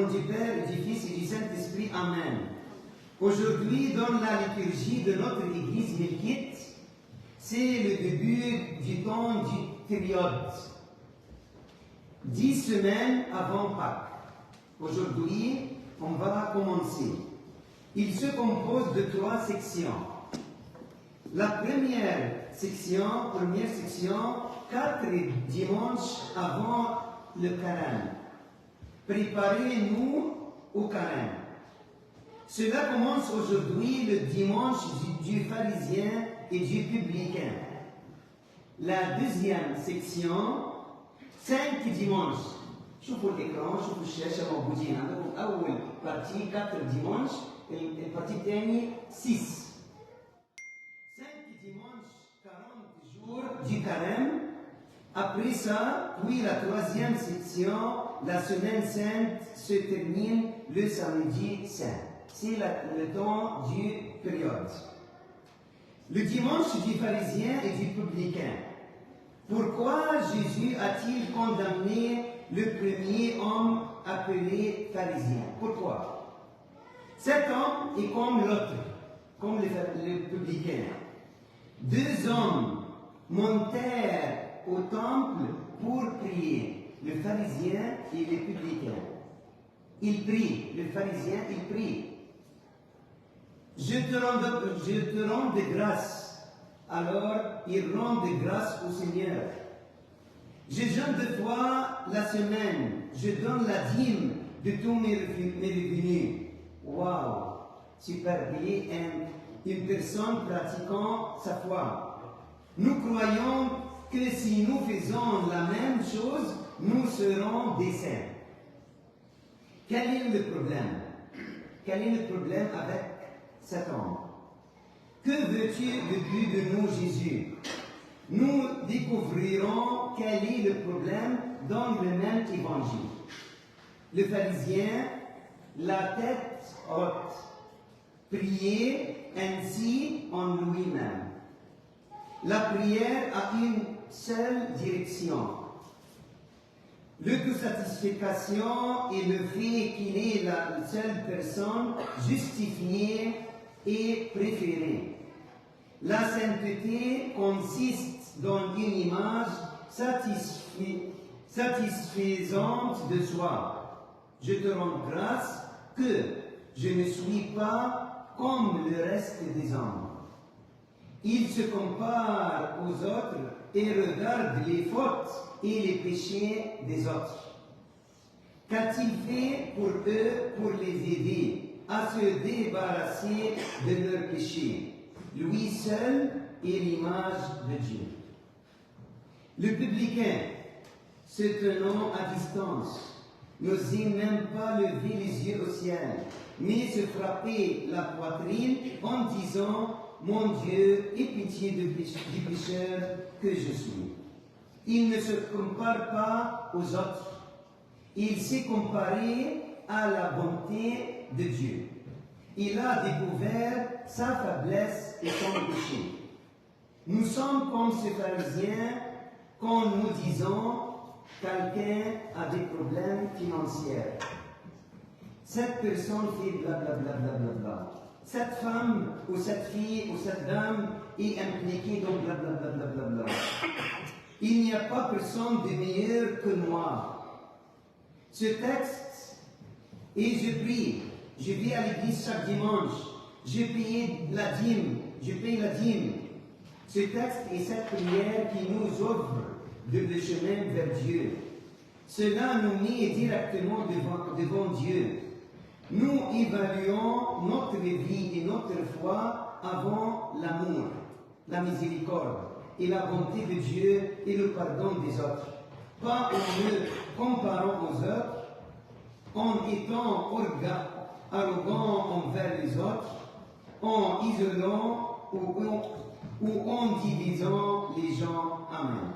nom du Père, et du Fils et du Saint-Esprit. Amen. Aujourd'hui, dans la liturgie de notre Église melkite, c'est le début du temps du période. 10 semaines avant Pâques. Aujourd'hui, on va commencer. Il se compose de 3 sections. La première section, 4 dimanches avant le carême. Préparez-nous au carême. Cela commence aujourd'hui le dimanche du pharisien et du publicain. La deuxième section, 5 dimanches. شوفوا الإكران، شوفوا الشاشة موجودين عندكم. أول partie 4 dimanches, et partie الثانية 6. 5 dimanches, 40 jours du carême. Après ça, puis la troisième section, la semaine sainte se termine le samedi saint. C'est le temps du période. Le dimanche du pharisien et du publicain. Pourquoi Jésus a-t-il condamné le premier homme appelé pharisien? Pourquoi? Cet homme est comme l'autre, comme le publicain. 2 hommes montèrent au temple pour prier, le pharisien et le publicain. Il prie, le pharisien, il prie. Je te rends de grâce. Alors, il rend de grâce au Seigneur. Je jeûne 2 fois la semaine. Je donne la dîme de tous mes revenus. Waouh! Super bien. Une personne pratiquant sa foi. Nous croyons que si nous faisons la même chose, nous serons des saints. Quel est le problème? Quel est le problème avec cet homme? Que veux-tu de plus de nous, Jésus? Nous découvrirons quel est le problème dans le même évangile. Le pharisien, la tête haute, priait ainsi en lui-même. La prière a une seule direction. L'autosatisfaction et le fait qu'il est la seule personne justifiée et préférée. La sainteté consiste dans une image satisfaisante de soi. Je te rends grâce que je ne suis pas comme le reste des hommes. Il se compare aux autres et regarde les fautes et les péchés des autres. Qu'a-t-il fait pour eux pour les aider à se débarrasser de leurs péchés? Lui seul est l'image de Dieu. Le publicain, se tenant à distance, n'osait même pas lever les yeux au ciel, mais se frappait la poitrine en disant: mon Dieu, aie pitié du pécheur que je suis. Il ne se compare pas aux autres. Il s'est comparé à la bonté de Dieu. Il a découvert sa faiblesse et son péché. Nous sommes comme ces pharisiens quand nous disons quelqu'un a des problèmes financiers. Cette personne fait blablabla. Bla. Cette femme ou cette fille ou cette dame est impliquée dans blablabla. Il n'y a pas personne de meilleur que moi. Ce texte, et je prie, je vais à l'église chaque dimanche, je paye la dîme. Ce texte est cette prière qui nous ouvre le chemin vers Dieu. Cela nous met directement devant Dieu. Nous évaluons notre vie et notre foi avant l'amour, la miséricorde et la bonté de Dieu et le pardon des autres. Pas en nous comparant aux autres, en étant arrogant envers les autres, en isolant ou en divisant les gens. Amen.